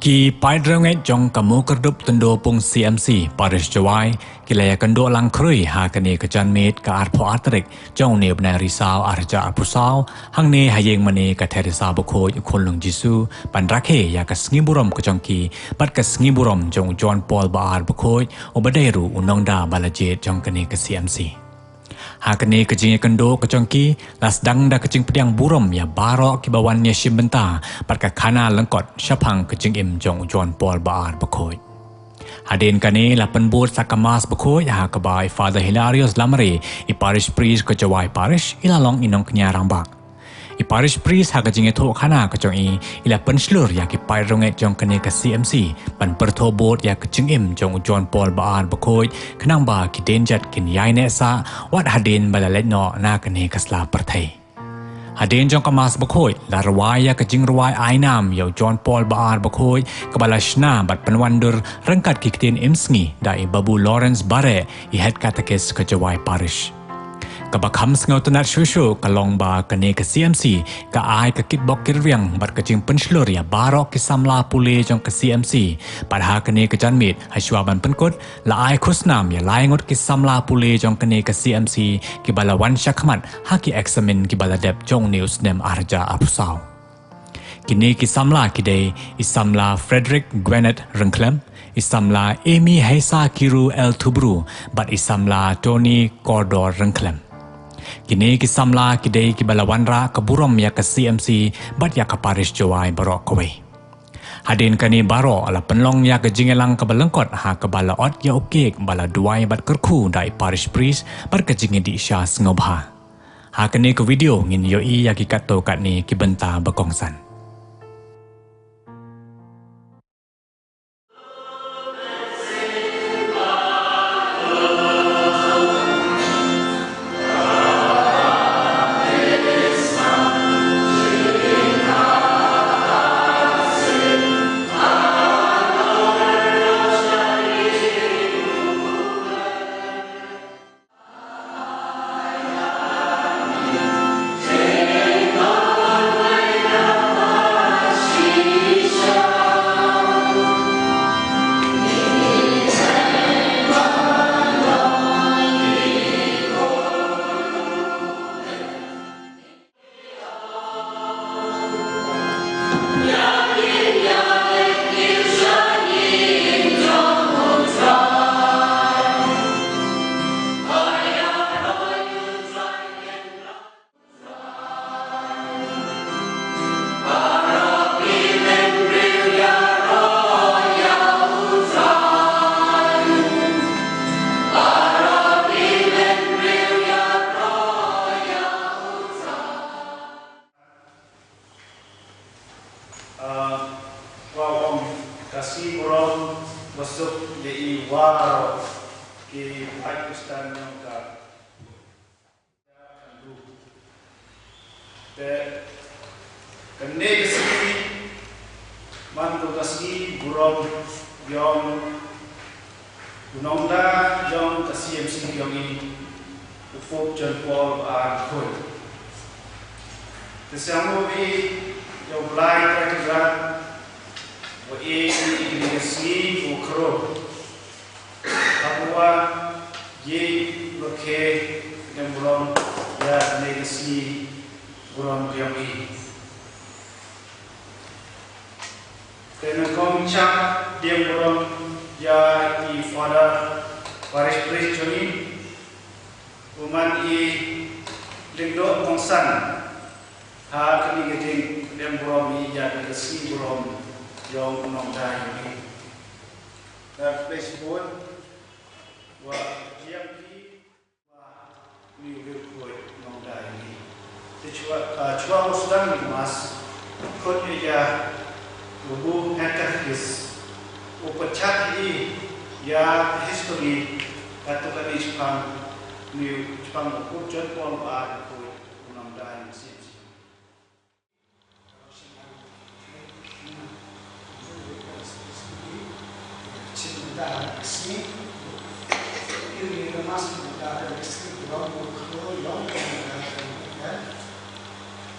Ki paidrangai jong kamu kerdup tendo pung CMC Paris Jawai kilaya kendo lang krui ha kane kejan met ka arpo atrik jong ne bna risau arja apusau hang ne hayeng mane ka theresa bokho khonlung jisu pandrakhe ya ka sngiburom ko jongki pat ka sngiburom jong John Paul Baar bokho obaderu unongda balaje jong kane ka CMC Hakane kejing kendo kecongki las dang da kecing pediang burom ya barok ki bawan nya shimbenta pat ka khana lengkot syapang kecing im jong John Paul Baar bakoi Hadin kane lapan bot sakamas bakoi ha kabai Father Hilarious Lamare I parish priest ko jawai parish ilalong inong knya rambak I parish priest ha kejing tho khana kecong I ila penslur ya ki pai ronget jong kane ka CMC pan pertho bot ya kecing im jong John Paul Baar bakoi kenang ba ki denjat kin yai ne sa wat hadin balalet no na kane kasla perthai Hadin jong kamas bakoi la rawai ya kejing rawai ainam yo John Paul Baar bakoi kabala shna bat penwandur rengkat ki ktin imsngi dai babu Lawrence Bare I head catechist ka jawai parish Kabakam sengau tenat syushu kalong ba kene ke CMC ka ai ka kitbok kirviang bat kecing penslur ya barok ki samla pule jong ke CMC padha kene ke janmit hasywaban penkut la ai khusnam ya laingot ki samla pule jong kene ke CMC ki bala wan syakmat haki examine ki bala dep jong news nem arja apusau kini ki samla kidai isamla Frederick Gwenet Rengklem isamla Amy Haisa Kiru El Tubru bat isamla Tony Cordor Rengklem Kini kisamla kidai ki balawanra kaburom ya ke CMC bat ya ka parish jawai barok kawai. Hadin kani baro ala penlong ya ke jingelang ke balengkot ha ke bala ot ya okek bala duai bat kerku dai parish priest bat ke jinge di isya sengobha. Ha kani ke video ngin yoi ya ki kato kat ni ki benta bakongsan. Kasih orang masuk di war ke Pakistan yang kene kesini mantu kasih burung yang unongda yang kasih MC yang ini ufuk John Paul Baar Kesamu bi yang mulai tergerak Wa'in igniasi ukro Kapua ye lokhe yang burung ya negasi burung yami Kena kongcak dia burung ya I Father Parish Priest Johnny Uman I lingdo kongsan ha kini geding dia burung ya negasi burung yang menongdai ini. Dan Facebook, wah GMP, wah New York menongdai ini. Cuma sedang dimas, kod ya, lubu antarkis, upacat ini ya history kata kali Jepang, New Jepang John Paul Baar menongdai ini. Sini, ini masih ada deskripsi orang berkoro yang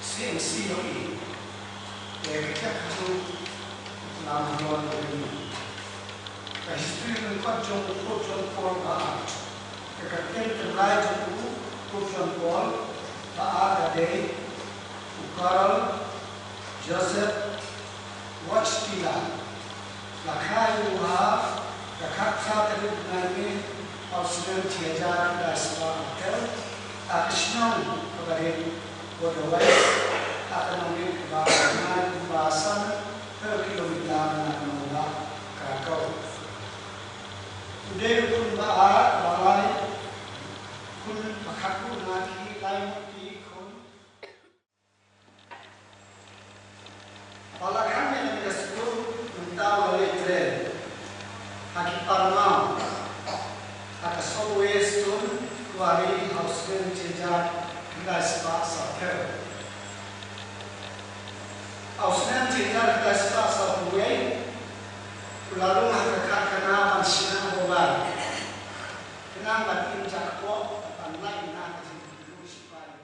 CMC ini, kita itu làm cho cái history mình có trong cuộc sống của bạn cái tên tương lai trong cuộc sống của bạn là đây Carl Joseph Watchpila là khai hóa là khắc sa tới ngày nay Australian theater là spa hotel Akishnon Kagarin Bodawai Economic Bahasan per kilometer Nanola Krakow. Today kun balai kun makhaku naki laimoti kun Balakhan yang disebut mentau oleh tren haki parmau hak Southwest tun kuari Australian theater la spa hotel. Australian theater la spa hotel lalu hak kena pansinan obat kena batin cakpo panlai na dulu supaya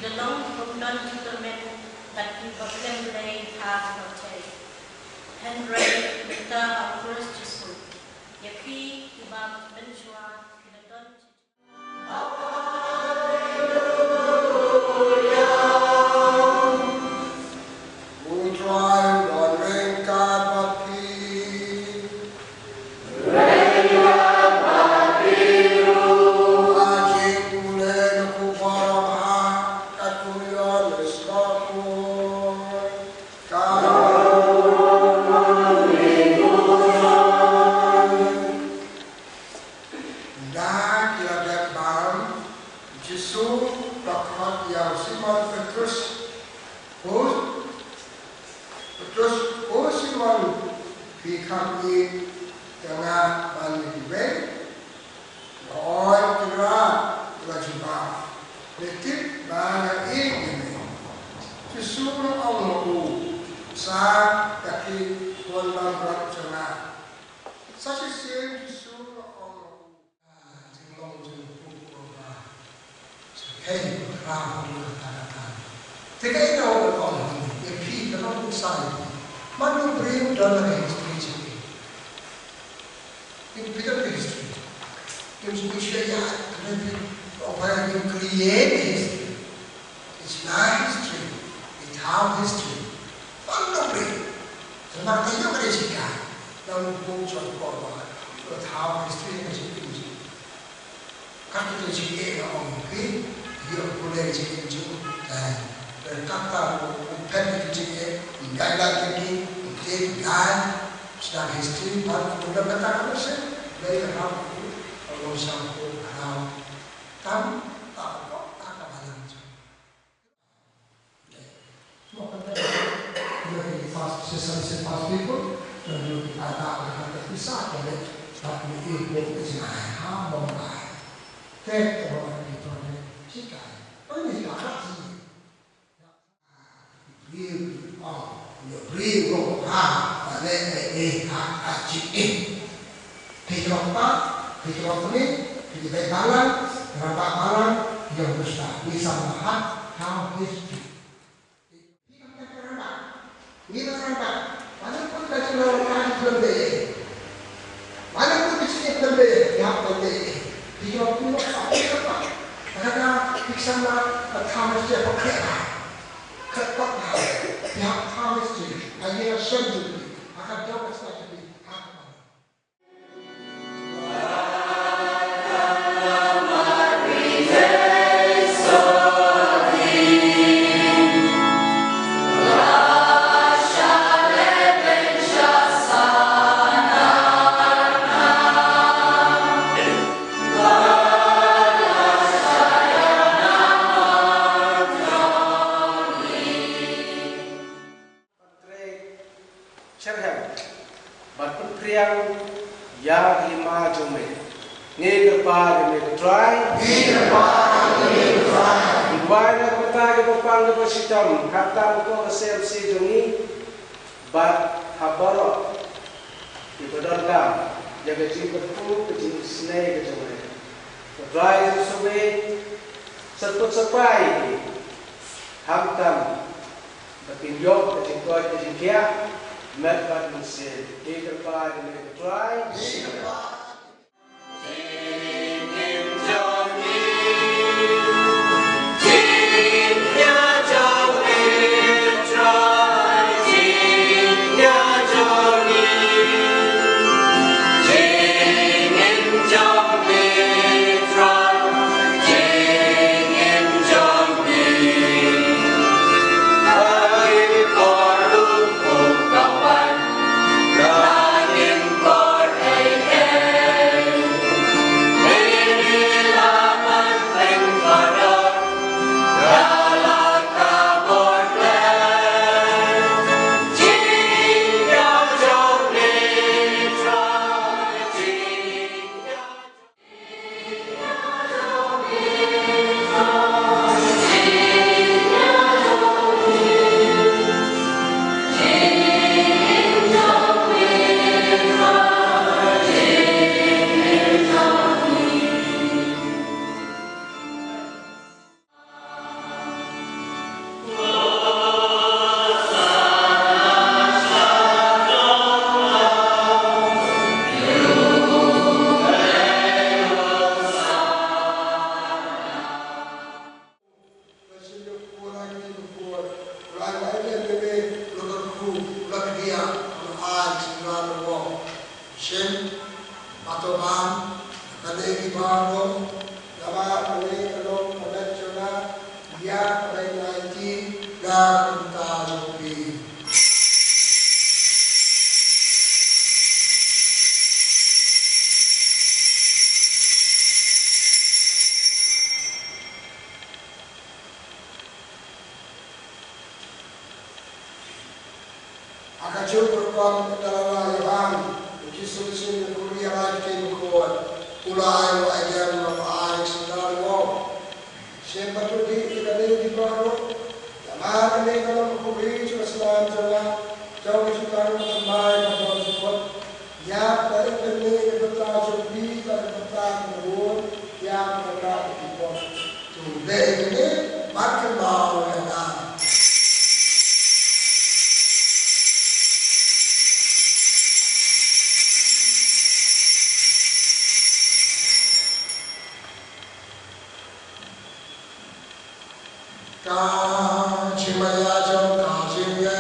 the long from non-settlement that we proclaim lay have no take. Henry, Mr. Alfred Chisholm, Yaki, Imam Benchua, Kinadon. Kawan, Ranim Kor Lai mai bebe lokaku lakadia ai singan wo. Shen matoban kadegi bano lama kali kalau konvensional dia COVID-19 dan kuntalupi. Akacu berkuam dalam Iran, kisah-kisah Korea lagi bukuan, ulai wajar ulai sedar wow. Siapa tu di baru, lama ni kalau Korea cuma Islam jalan, jauh sekarang sampai pada sebut, ya dari ini kita cobi dari kita menurut yang mereka ikut. Today ini makin mau ada. Kacimaya jom kacimye.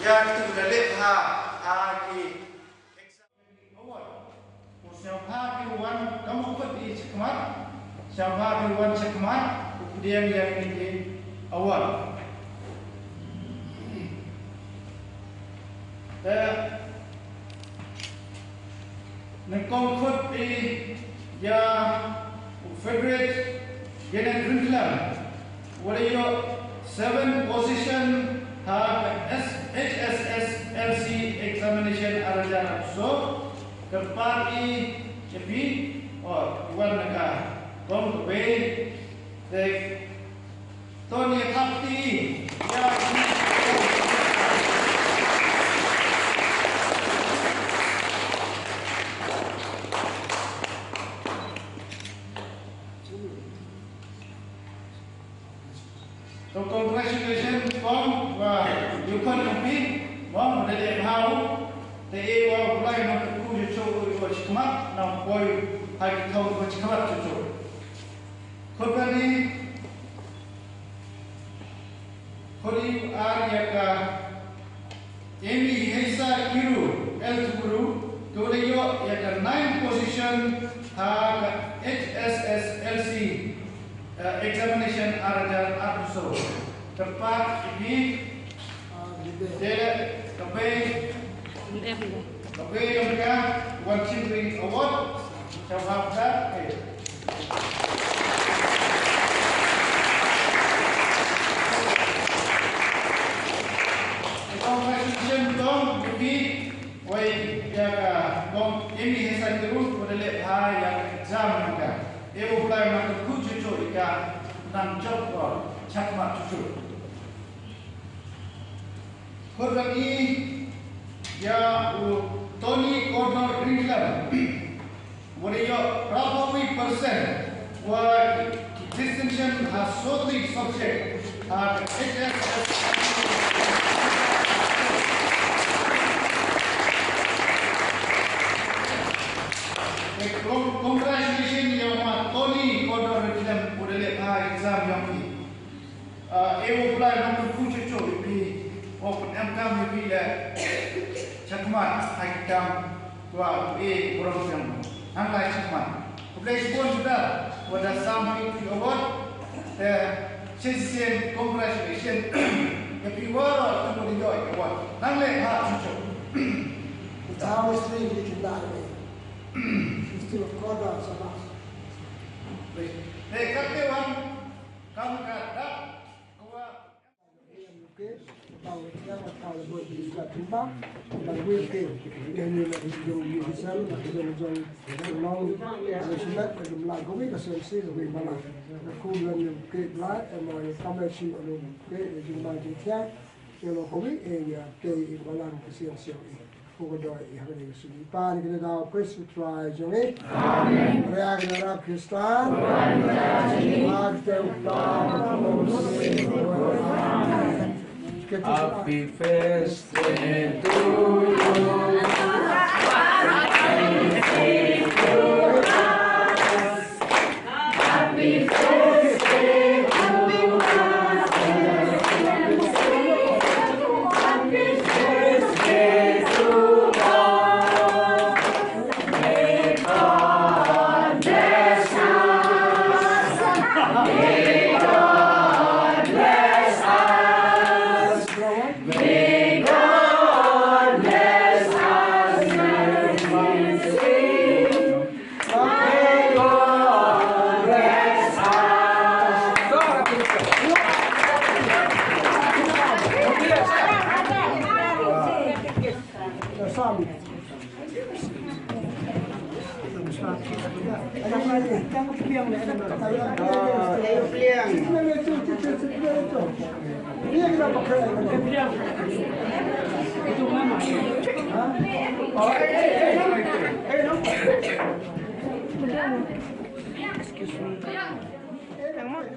yang terdapat hari awal. Siapa keluar kamu pergi cekmat, siapa keluar cekmat, kemudian yang ini awal. Nengkongkut di yang favorite Genet Rinkelam, walayo 7 position have HSSLC examination arajan so keempat ini or one negara kom be the Tony Kapti yang so congratulations Tom you can compete Mom dari how the A mulai nak kuju coba cekmat nak boy hari tahun cekmat cucu. Kembali kori Arya Emi Hesa Kiru El Guru Toleyo ya 9 position ha HSSLC examination arajan arso tepat ini dia Kape yang mereka One Children Award Jawab dah Congratulations Tom Yuki Wai Yaga Tom Emi Hesan Terus Modele Hai yang exam mereka Ewo Play Maka Kucu Ika Nang Job Cakmak Cucu Korban ini ya Tony Gordon Rinkelam what is your probably percent what distinction has solely subject HSS congratulations yang Tony Gordon Rinkelam udah lihat exam yang ini ewo apply nomor future coy di open MCAM yang bila cakmat hakam tua kurang yang angkai cakmat. Kemudian pun sudah pada sampai di award session congratulation yang piwara tu boleh join award. Nangle hak cucu. Tahu istri kita ni. Istri korban sama. Kawan kamu kata tahu yang tahu buat di sekolah timbang dan weekend ini nak hidung di Islam nak hidung long sesuatu dalam lagu ini kesensi lebih malah kuliah yang kedua emang komersi orang ke jumlah dia yang kami ya ke malah kesensi Kuda yang ini sini. Pan kita tahu Kristus try jangan. Amin. Reaksi Arab Kristen. Happy birthday to you. Happy birthday to us. Happy birthday to us. May God bless us. May God bless us. May God bless us. May God bless Sami. Jangan piang ni. Piang. Dia kita pakai piang. Itu mana? Oh, excuse me. Yang mana?